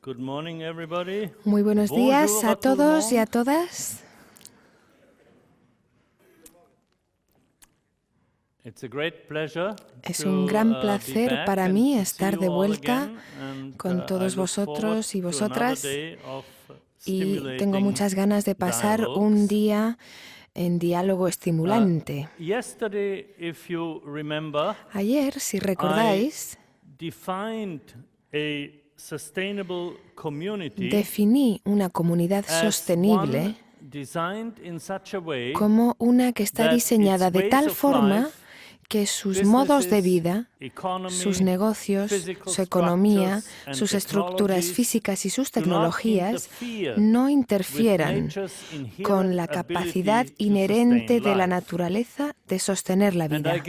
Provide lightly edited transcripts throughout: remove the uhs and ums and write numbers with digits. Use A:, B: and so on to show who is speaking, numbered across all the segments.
A: Good morning, everybody.
B: Muy buenos días a todos y a todas. Es un gran placer para mí estar de vuelta con todos vosotros y vosotras y tengo muchas ganas de pasar un día en diálogo estimulante. Ayer, si recordáis, definí una comunidad sostenible como una que está diseñada de tal forma que sus modos de vida, sus negocios, su economía, sus estructuras físicas y sus tecnologías no interfieran con la capacidad inherente de la naturaleza de sostener la vida.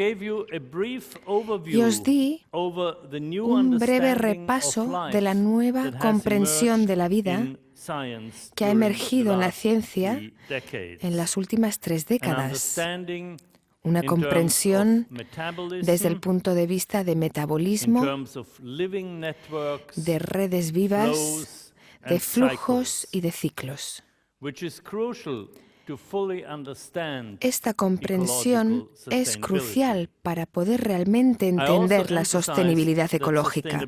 B: Y os di un breve repaso de la nueva comprensión de la vida que ha emergido en la ciencia en las últimas 3 décadas. Una comprensión desde el punto de vista de metabolismo, de redes vivas, de flujos y de ciclos. Esta comprensión es crucial para poder realmente entender la sostenibilidad ecológica.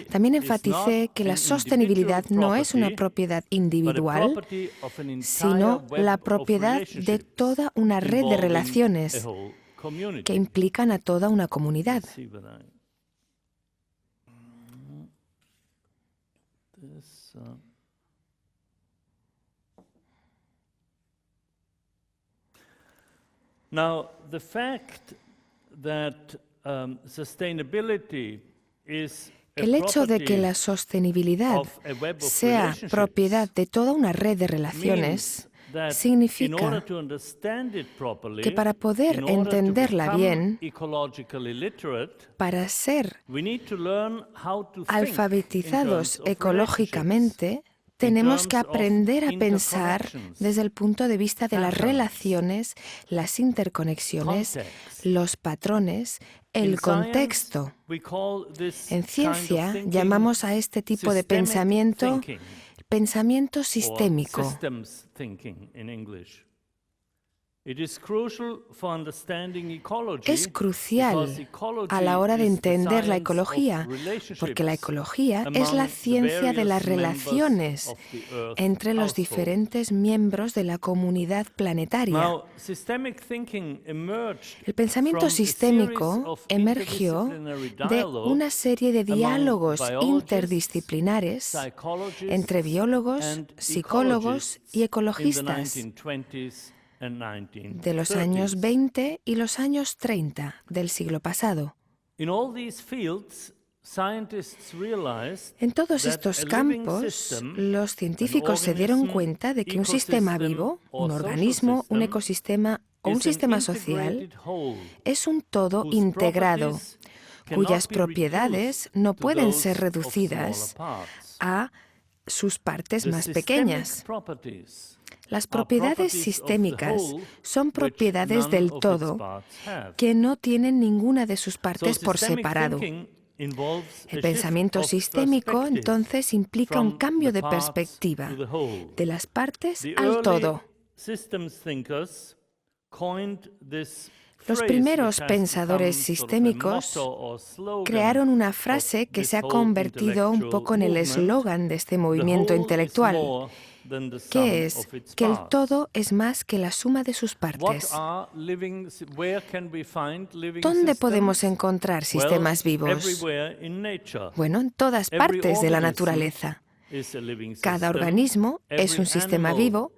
B: También enfaticé que la sostenibilidad no es una propiedad individual, sino la propiedad de toda una red de relaciones que implican a toda una comunidad.
A: Now, the fact that sustainability is
B: el hecho de que la sostenibilidad sea propiedad de toda una red de relaciones significa que para poder entenderla bien, para ser alfabetizados ecológicamente, tenemos que aprender a pensar desde el punto de vista de las relaciones, las interconexiones, los patrones, el contexto. En ciencia llamamos a este tipo de pensamiento pensamiento sistémico. Es crucial a la hora de entender la ecología, porque la ecología es la ciencia de las relaciones entre los diferentes miembros de la comunidad planetaria. El pensamiento sistémico emergió de una serie de diálogos interdisciplinares entre biólogos, psicólogos y ecologistas de los años 20 y los años 30 del siglo pasado. En todos estos campos, los científicos se dieron cuenta de que un sistema vivo, un organismo, un ecosistema o un sistema social es un todo integrado, cuyas propiedades no pueden ser reducidas a sus partes más pequeñas. Las propiedades sistémicas son propiedades del todo que no tienen ninguna de sus partes por separado. El pensamiento sistémico, entonces, implica un cambio de perspectiva de las partes al todo. Los primeros pensadores sistémicos crearon una frase que se ha convertido un poco en el eslogan de este movimiento intelectual, que es que el todo es más que la suma de sus partes. ¿Dónde podemos encontrar sistemas vivos? Bueno, en todas partes de la naturaleza. Cada organismo es un sistema vivo,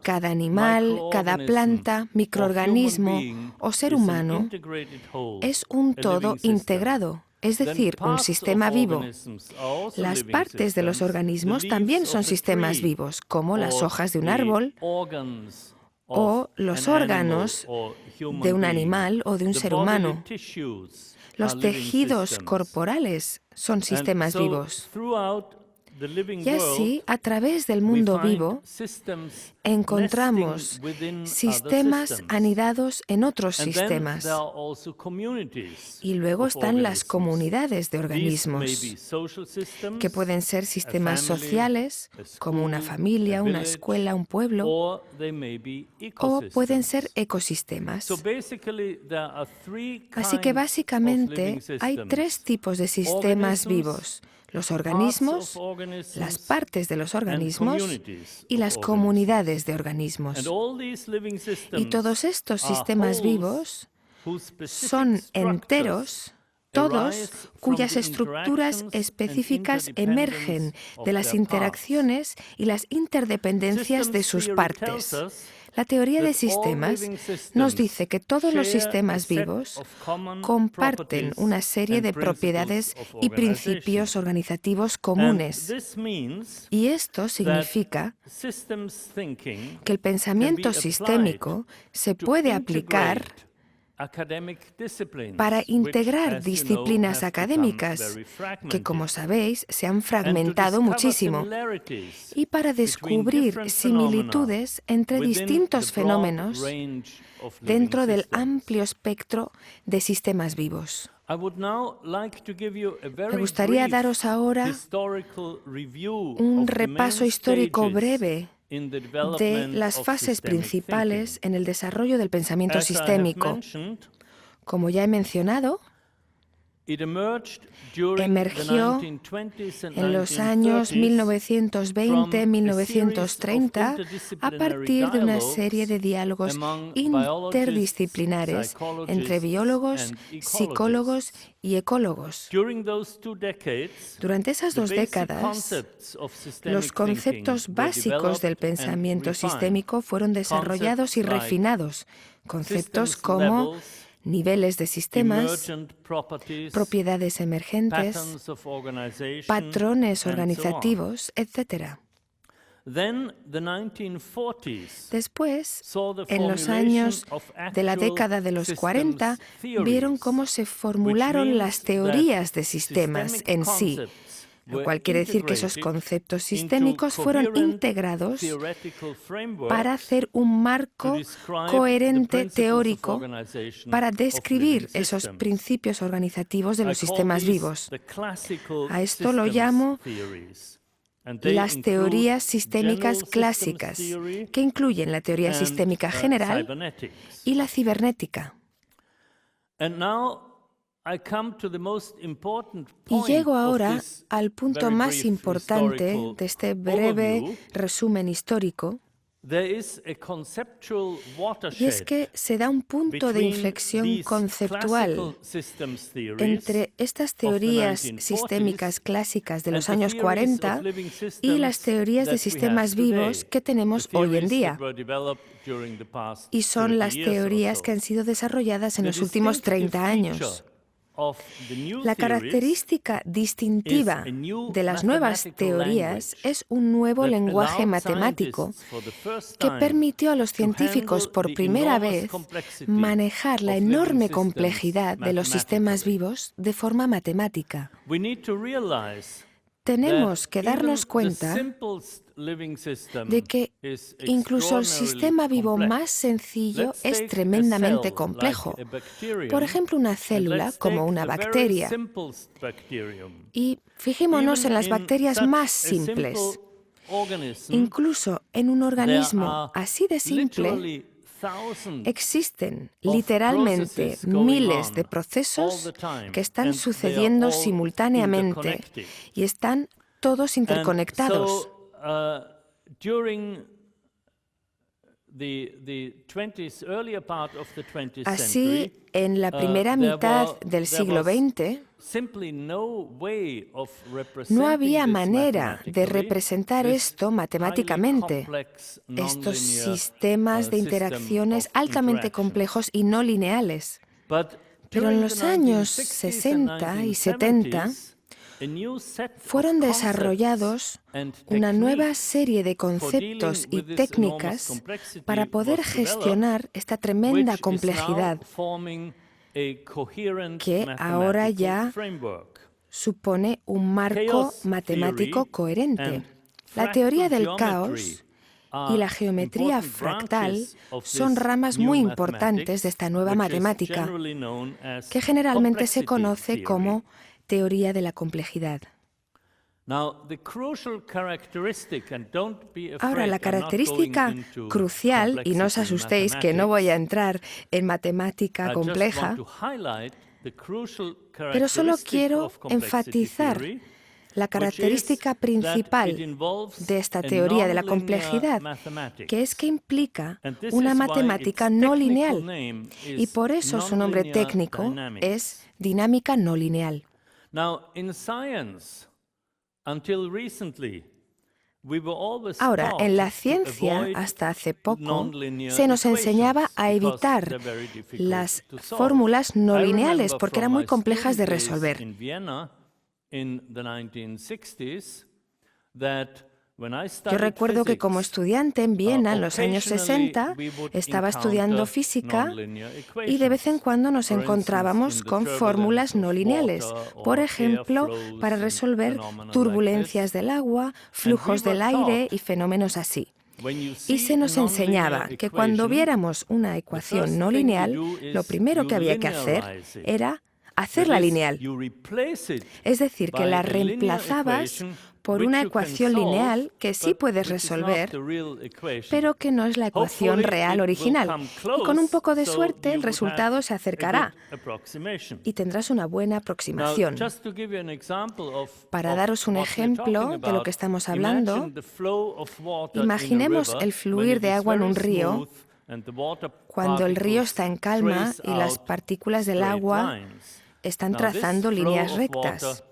B: cada animal, cada planta, microorganismo o ser humano es un todo integrado. Es decir, un sistema vivo. Las partes de los organismos también son sistemas vivos, como las hojas de un árbol o los órganos de un animal o de un ser humano. Los tejidos corporales son sistemas vivos. Y así, a través del mundo vivo, encontramos sistemas anidados en otros sistemas. Y luego están las comunidades de organismos, que pueden ser sistemas sociales, como una familia, una escuela, un pueblo, o pueden ser ecosistemas. Así que básicamente hay tres tipos de sistemas vivos: los organismos, las partes de los organismos y las comunidades de organismos. Y todos estos sistemas vivos son enteros, todos cuyas estructuras específicas emergen de las interacciones y las interdependencias de sus partes. La teoría de sistemas nos dice que todos los sistemas vivos comparten una serie de propiedades y principios organizativos comunes. Y esto significa que el pensamiento sistémico se puede aplicar para integrar disciplinas académicas que, como sabéis, se han fragmentado muchísimo, y para descubrir similitudes entre distintos fenómenos dentro del amplio espectro de sistemas vivos. Me gustaría daros ahora un repaso histórico breve de las fases principales en el desarrollo del pensamiento sistémico. Como ya he mencionado, emergió en los años 1920-1930 a partir de una serie de diálogos interdisciplinares entre biólogos, psicólogos y ecólogos. Durante esas 2 décadas, los conceptos básicos del pensamiento sistémico fueron desarrollados y refinados. Conceptos como niveles de sistemas, propiedades emergentes, patrones organizativos, etc. Después, en los años de la década de los 40, vieron cómo se formularon las teorías de sistemas en sí, lo cual quiere decir que esos conceptos sistémicos fueron integrados para hacer un marco coherente teórico para describir esos principios organizativos de los sistemas vivos. A esto lo llamo las teorías sistémicas clásicas, que incluyen la teoría sistémica general y la cibernética. Y llego ahora al punto más importante de este breve resumen histórico, y es que se da un punto de inflexión conceptual entre estas teorías sistémicas clásicas de los años 40 y las teorías de sistemas vivos que tenemos hoy en día. Y son las teorías que han sido desarrolladas en los últimos 30 años. La característica distintiva de las nuevas teorías es un nuevo lenguaje matemático que permitió a los científicos por primera vez manejar la enorme complejidad de los sistemas vivos de forma matemática. Tenemos que darnos cuenta de que incluso el sistema vivo más sencillo es tremendamente complejo. Por ejemplo, una célula como una bacteria. Y fijémonos en las bacterias más simples. Incluso en un organismo así de simple, existen literalmente miles de procesos que están sucediendo simultáneamente y están todos interconectados. Así, en la primera mitad del siglo XX, no había manera de representar esto matemáticamente, estos sistemas de interacciones altamente complejos y no lineales. Pero en los años 60 y 70 fueron desarrollados una nueva serie de conceptos y técnicas para poder gestionar esta tremenda complejidad que ahora ya supone un marco matemático coherente. La teoría del caos y la geometría fractal son ramas muy importantes de esta nueva matemática, que generalmente se conoce como teoría de la complejidad. Ahora, la característica crucial, y no os asustéis que no voy a entrar en matemática compleja, pero solo quiero enfatizar la característica principal de esta teoría de la complejidad, que es que implica una matemática no lineal, y por eso su nombre técnico es dinámica no lineal. Ahora, en la ciencia, hasta hace poco, se nos enseñaba a evitar las fórmulas no lineales porque eran muy complejas de resolver. Yo recuerdo que como estudiante en Viena, en los años 60, estaba estudiando física y de vez en cuando nos encontrábamos con fórmulas no lineales, por ejemplo, para resolver turbulencias del agua, flujos del aire y fenómenos así. Y se nos enseñaba que cuando viéramos una ecuación no lineal, lo primero que había que hacer era hacerla lineal. Es decir, que la reemplazabas por una ecuación lineal que sí puedes resolver, pero que no es la ecuación real original. Y con un poco de suerte el resultado se acercará y tendrás una buena aproximación. Para daros un ejemplo de lo que estamos hablando, imaginemos el fluir de agua en un río cuando el río está en calma y las partículas del agua están trazando líneas rectas.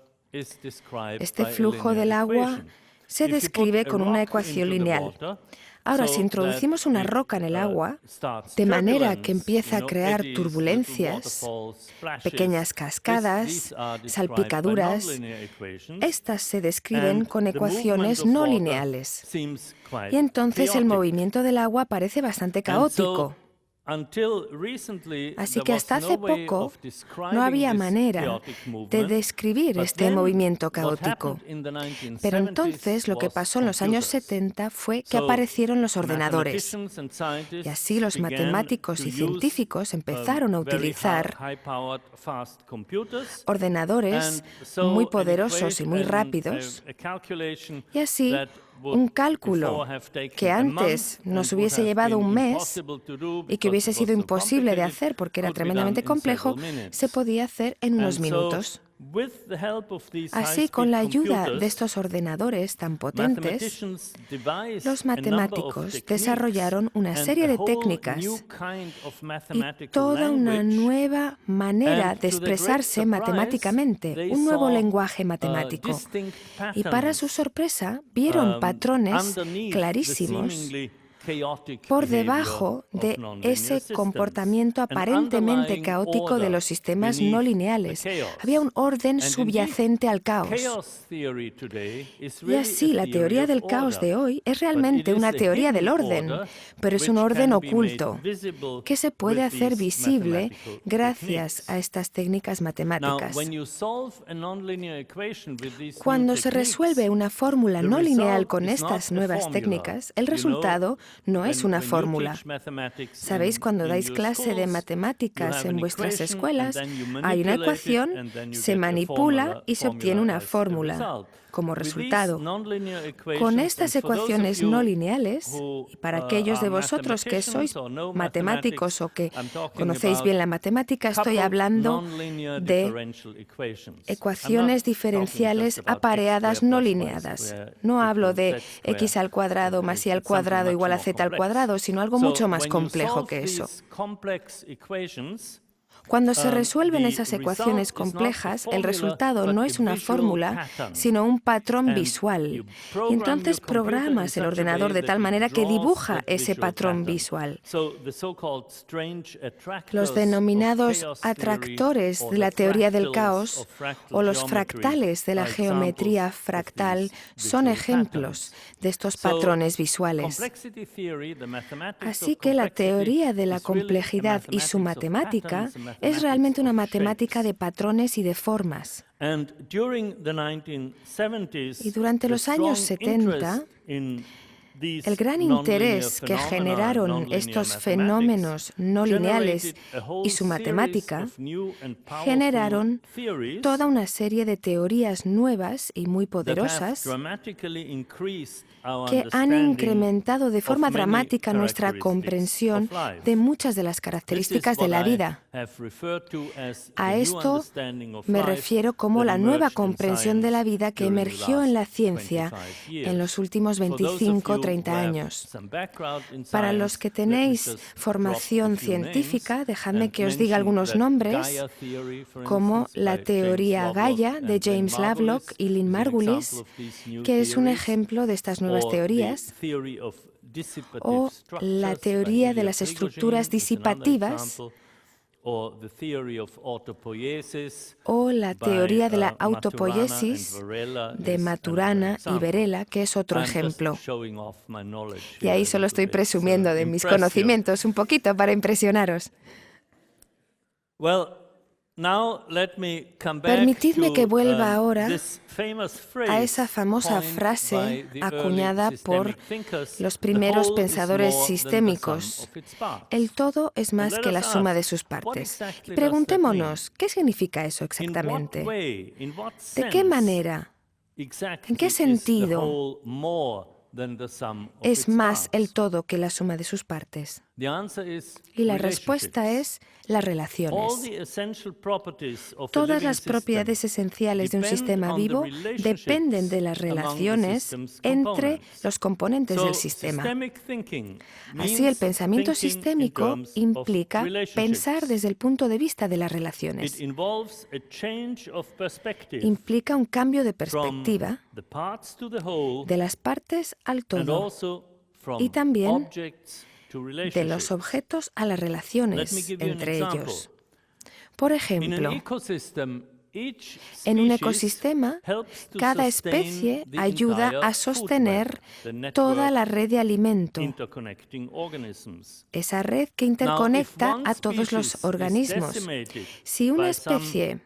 B: Este flujo del agua se describe con una ecuación lineal. Ahora, si introducimos una roca en el agua, de manera que empieza a crear turbulencias, pequeñas cascadas, salpicaduras, estas se describen con ecuaciones no lineales. Y entonces el movimiento del agua parece bastante caótico. Así que hasta hace poco no había manera de describir este movimiento caótico. Pero entonces lo que pasó en los años 70 fue que aparecieron los ordenadores. Y así los matemáticos y científicos empezaron a utilizar ordenadores muy poderosos y muy rápidos. Y así un cálculo que antes nos hubiese llevado un mes y que hubiese sido imposible de hacer porque era tremendamente complejo, se podía hacer en unos minutos. Así, con la ayuda de estos ordenadores tan potentes, los matemáticos desarrollaron una serie de técnicas y toda una nueva manera de expresarse matemáticamente, un nuevo lenguaje matemático. Y para su sorpresa, vieron patrones clarísimos por debajo de ese comportamiento aparentemente caótico de los sistemas no lineales. Había un orden subyacente al caos. Y así, la teoría del caos de hoy es realmente una teoría del orden, pero es un orden oculto que se puede hacer visible gracias a estas técnicas matemáticas. Cuando se resuelve una fórmula no lineal con estas nuevas técnicas, el resultado no es una fórmula. ¿Sabéis? Cuando dais clase de matemáticas en vuestras escuelas, hay una ecuación, se manipula y se obtiene una fórmula como resultado. Con estas ecuaciones no lineales, y para aquellos de vosotros que sois matemáticos o que conocéis bien la matemática, estoy hablando de ecuaciones diferenciales apareadas no lineadas. No hablo de x al cuadrado más y al cuadrado igual a z al cuadrado, sino algo mucho más complejo que eso. Cuando se resuelven esas ecuaciones complejas, el resultado no es una fórmula, sino un patrón visual. Y entonces programas el ordenador de tal manera que dibuja ese patrón visual. Los denominados atractores de la teoría del caos o los fractales de la geometría fractal son ejemplos de estos patrones visuales. Así que la teoría de la complejidad y su matemática es realmente una matemática de patrones y de formas. Y durante los años 70, el gran interés que generaron estos fenómenos no lineales y su matemática generaron toda una serie de teorías nuevas y muy poderosas que han incrementado de forma dramática nuestra comprensión de muchas de las características de la vida. A esto me refiero como la nueva comprensión de la vida que emergió en la ciencia en los últimos 25 o 30 años. Para los que tenéis formación científica, dejadme que os diga algunos nombres, como la teoría Gaia de James Lovelock y Lynn Margulis, que es un ejemplo de estas nuevas teorías, o la teoría de las estructuras disipativas, o la teoría de la autopoiesis de Maturana y Varela, que es otro ejemplo. Y ahí solo estoy presumiendo de mis conocimientos un poquito para impresionaros. Permitidme que vuelva ahora a esa famosa frase acuñada por los primeros pensadores sistémicos: el todo es más que la suma de sus partes. Y preguntémonos, ¿qué significa eso exactamente? ¿De qué manera? ¿En qué sentido es más el todo que la suma de sus partes? Y la respuesta es las relaciones. Todas las propiedades esenciales de un sistema vivo dependen de las relaciones entre los componentes del sistema. Así, el pensamiento sistémico implica pensar desde el punto de vista de las relaciones. Implica un cambio de perspectiva de las partes al todo y también de los objetos a las relaciones entre ellos. Por ejemplo, en un ecosistema, cada especie ayuda a sostener toda la red de alimento, esa red que interconecta a todos los organismos. Si una especie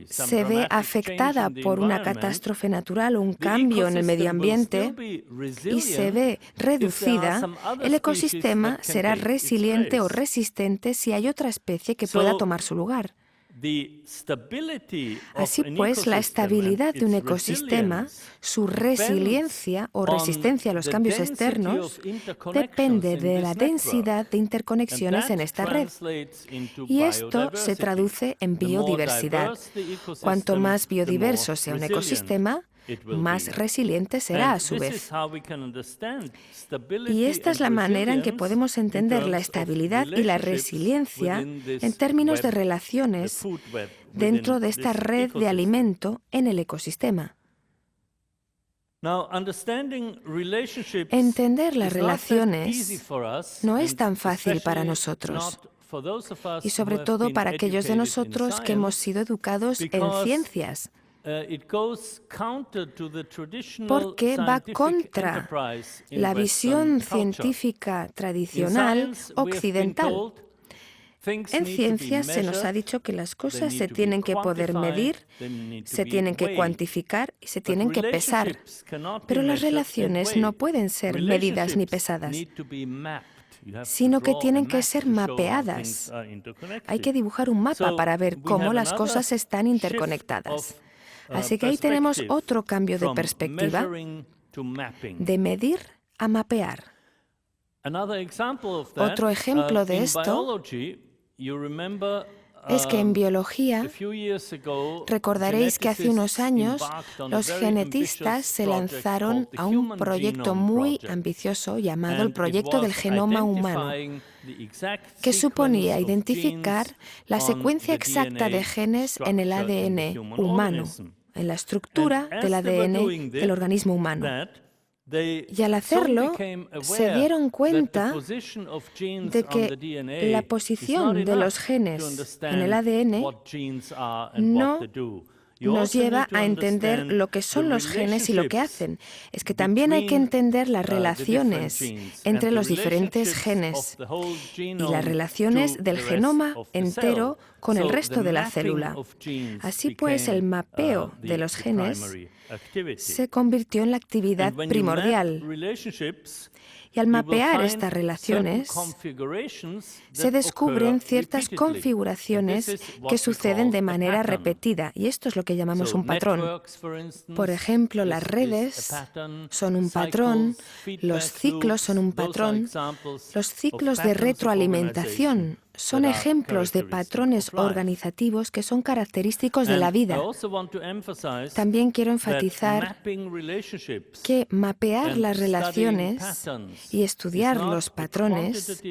B: se ve afectada por una catástrofe natural o un cambio en el medio ambiente y se ve reducida, el ecosistema será resiliente o resistente si hay otra especie que pueda tomar su lugar. Así pues, la estabilidad de un ecosistema, su resiliencia o resistencia a los cambios externos, depende de la densidad de interconexiones en esta red. Y esto se traduce en biodiversidad. Cuanto más biodiverso sea un ecosistema, más resiliente será a su vez. Y esta es la manera en que podemos entender la estabilidad y la resiliencia en términos de relaciones dentro de esta red de alimento en el ecosistema. Entender las relaciones no es tan fácil para nosotros, y sobre todo para aquellos de nosotros que hemos sido educados en ciencias, porque va contra la visión científica tradicional occidental. En ciencias se nos ha dicho que las cosas se tienen que poder medir, se tienen que cuantificar y se tienen que pesar. Pero las relaciones no pueden ser medidas ni pesadas, sino que tienen que ser mapeadas. Hay que dibujar un mapa para ver cómo las cosas están interconectadas. Así que ahí tenemos otro cambio de perspectiva, de medir a mapear. Otro ejemplo de esto es que en biología, recordaréis que hace unos años los genetistas se lanzaron a un proyecto muy ambicioso llamado el Proyecto del Genoma Humano, que suponía identificar la secuencia exacta de genes en el ADN humano, en la estructura del ADN del organismo humano. Y al hacerlo, se dieron cuenta de que la posición de los genes en el ADN no nos lleva a entender lo que son los genes y lo que hacen. Es que también hay que entender las relaciones entre los diferentes genes y las relaciones del genoma entero con el resto de la célula. Así pues, el mapeo de los genes se convirtió en la actividad primordial. Y al mapear estas relaciones, se descubren ciertas configuraciones que suceden de manera repetida, y esto es lo que llamamos un patrón. Por ejemplo, las redes son un patrón, los ciclos son un patrón, los ciclos de retroalimentación son ejemplos de patrones organizativos que son característicos de la vida. También quiero enfatizar que mapear las relaciones y estudiar los patrones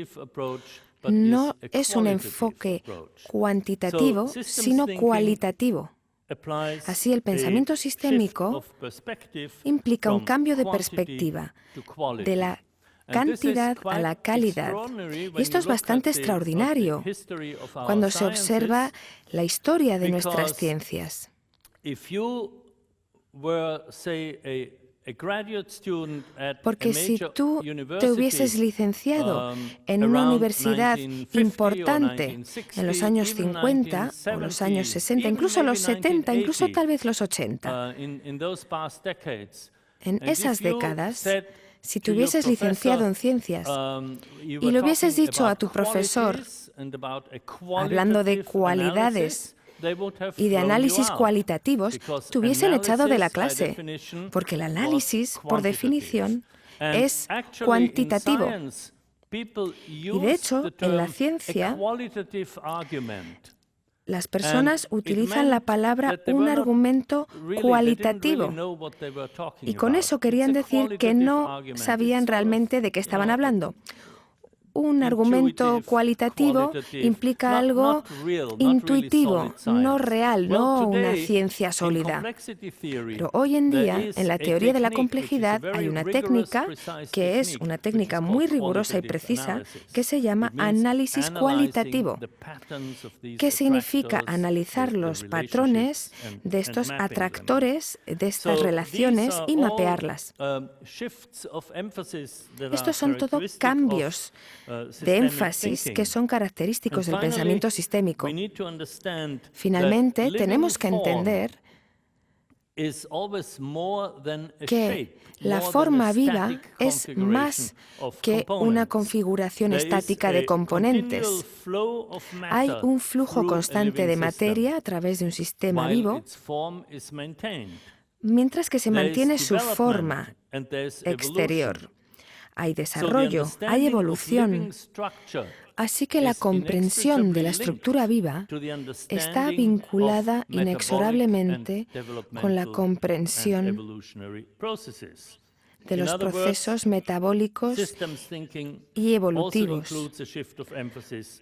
B: no es un enfoque cuantitativo, sino cualitativo. Así, el pensamiento sistémico implica un cambio de perspectiva, de la cantidad a la calidad. Y esto es bastante extraordinario cuando se observa la historia de nuestras ciencias. Porque si tú te hubieses licenciado en una universidad importante en los años 50 o los años 60, incluso los 70, incluso tal vez los 80, en esas décadas, si te hubieses licenciado en ciencias y le hubieses dicho a tu profesor, hablando de cualidades y de análisis cualitativos, te hubiesen echado de la clase, porque el análisis, por definición, es cuantitativo. Y de hecho, en la ciencia, las personas utilizan la palabra un argumento cualitativo, y con eso querían decir que no sabían realmente de qué estaban hablando. Un argumento cualitativo implica algo intuitivo, no real, no una ciencia sólida. Pero hoy en día, en la teoría de la complejidad, hay una técnica que es una técnica muy rigurosa y precisa que se llama análisis cualitativo. ¿Qué significa analizar los patrones de estos atractores, de estas relaciones y mapearlas? Estos son todo cambios de énfasis que son característicos del pensamiento sistémico. Finalmente, tenemos que entender que la forma viva es más que una configuración estática de componentes. Hay un flujo constante de materia a través de un sistema vivo, mientras que se mantiene su forma exterior. Hay desarrollo, hay evolución. Así que la comprensión de la estructura viva está vinculada inexorablemente con la comprensión de los procesos metabólicos y evolutivos.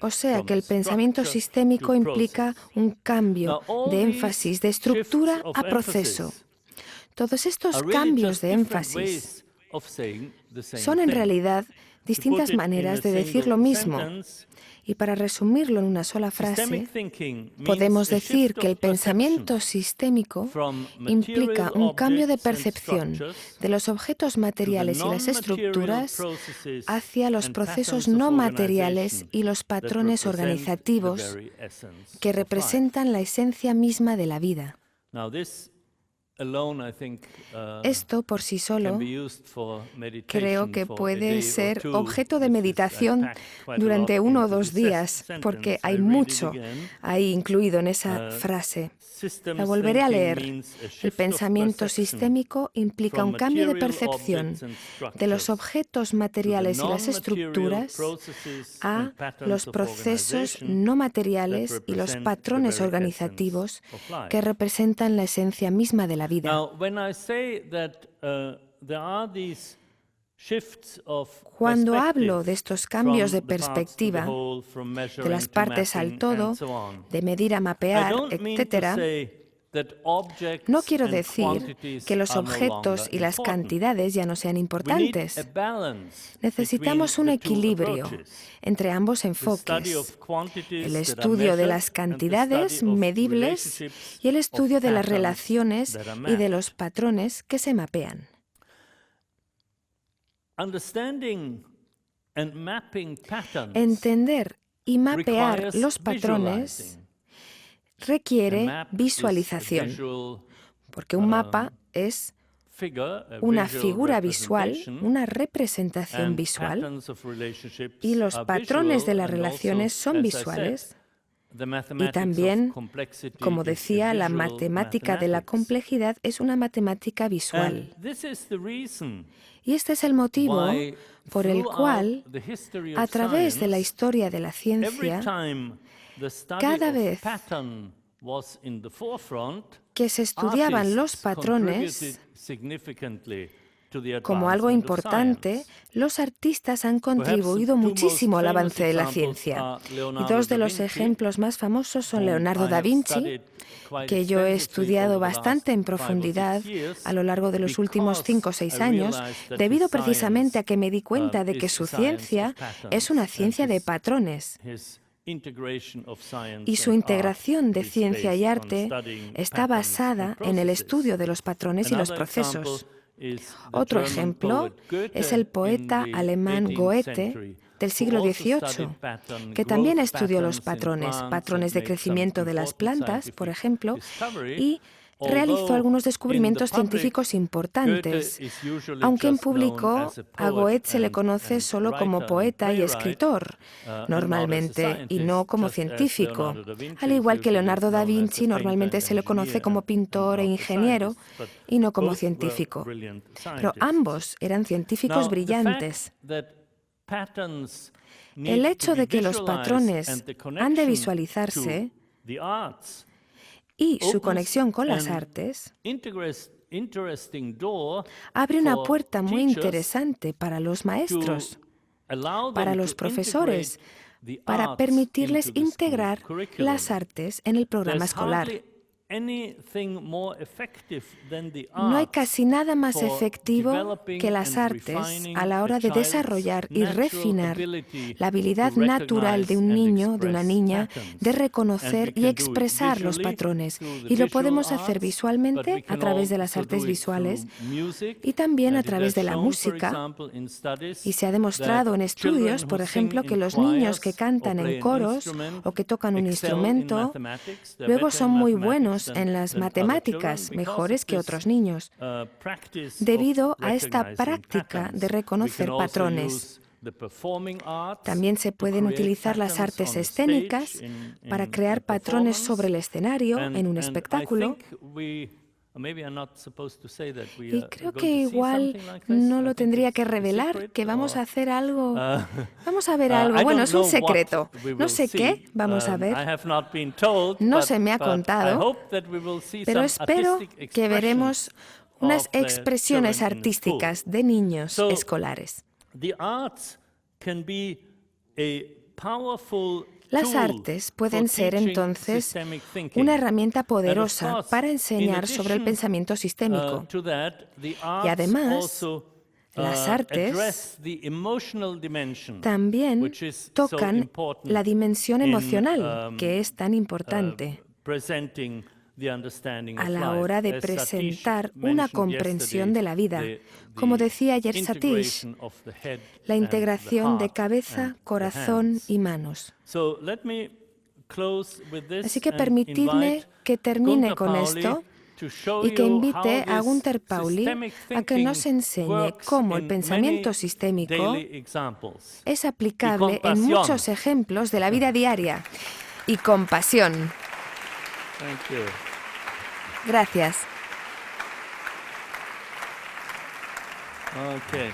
B: O sea que el pensamiento sistémico implica un cambio de énfasis de estructura a proceso. Todos estos cambios de énfasis son en realidad distintas maneras de decir lo mismo. Y para resumirlo en una sola frase, podemos decir que el pensamiento sistémico implica un cambio de percepción de los objetos materiales y las estructuras hacia los procesos no materiales y los patrones organizativos que representan la esencia misma de la vida. Esto por sí solo creo que puede ser objeto de meditación durante 1 o 2 días, porque hay mucho ahí incluido en esa frase. La volveré a leer. El pensamiento sistémico implica un cambio de percepción de los objetos materiales y las estructuras a los procesos no materiales y los patrones organizativos que representan la esencia misma de la vida. Cuando hablo de estos cambios de perspectiva, de las partes al todo, de medir a mapear, etc., No quiero decir que los objetos y las cantidades ya no sean importantes. Necesitamos un equilibrio entre ambos enfoques: el estudio de las cantidades medibles y el estudio de las relaciones y de los patrones que se mapean. Entender y mapear los patrones requiere visualización, porque un mapa es una figura visual, una representación visual, y los patrones de las relaciones son visuales. Y también, como decía, la matemática de la complejidad es una matemática visual. Y este es el motivo por el cual, a través de la historia de la ciencia, cada vez que se estudiaban los patrones como algo importante, los artistas han contribuido muchísimo al avance de la ciencia. Y dos de los ejemplos más famosos son Leonardo da Vinci, que yo he estudiado bastante en profundidad a lo largo de los últimos 5 o 6 años, debido precisamente a que me di cuenta de que su ciencia es una ciencia de patrones. Y su integración de ciencia y arte está basada en el estudio de los patrones y los procesos. Otro ejemplo es el poeta alemán Goethe del siglo XVIII, que también estudió los patrones de crecimiento de las plantas, por ejemplo, y realizó algunos descubrimientos científicos importantes. Aunque en público a Goethe se le conoce solo como poeta y escritor, normalmente, y no como científico. Al igual que Leonardo da Vinci, normalmente se le conoce como pintor e ingeniero, y no como científico. Pero ambos eran científicos brillantes. El hecho de que los patrones han de visualizarse y su conexión con las artes abre una puerta muy interesante para los maestros, para los profesores, para permitirles integrar las artes en el programa escolar. No hay casi nada más efectivo que las artes a la hora de desarrollar y refinar la habilidad natural de un niño, de una niña, de reconocer y expresar los patrones. Y lo podemos hacer visualmente a través de las artes visuales y también a través de la música. Y se ha demostrado en estudios, por ejemplo, que los niños que cantan en coros o que tocan un instrumento luego son muy buenos en las matemáticas, mejores que otros niños, debido a esta práctica de reconocer patrones. También se pueden utilizar las artes escénicas para crear patrones sobre el escenario en un espectáculo. Y creo que igual no lo tendría que revelar, que vamos a hacer algo. Vamos a ver algo. Bueno, es un secreto. No sé qué vamos a ver. No se me ha contado, pero espero que veremos unas expresiones artísticas de niños escolares. Las artes pueden ser entonces una herramienta poderosa para enseñar sobre el pensamiento sistémico. Y además, las artes también tocan la dimensión emocional, que es tan importante a la hora de presentar una comprensión de la vida. Como decía ayer Satish, la integración de cabeza, corazón y manos. Así que permitidme que termine con esto y que invite a Gunther Pauli a que nos enseñe cómo el pensamiento sistémico es aplicable en muchos ejemplos de la vida diaria. Y con pasión. Gracias.
A: Okay.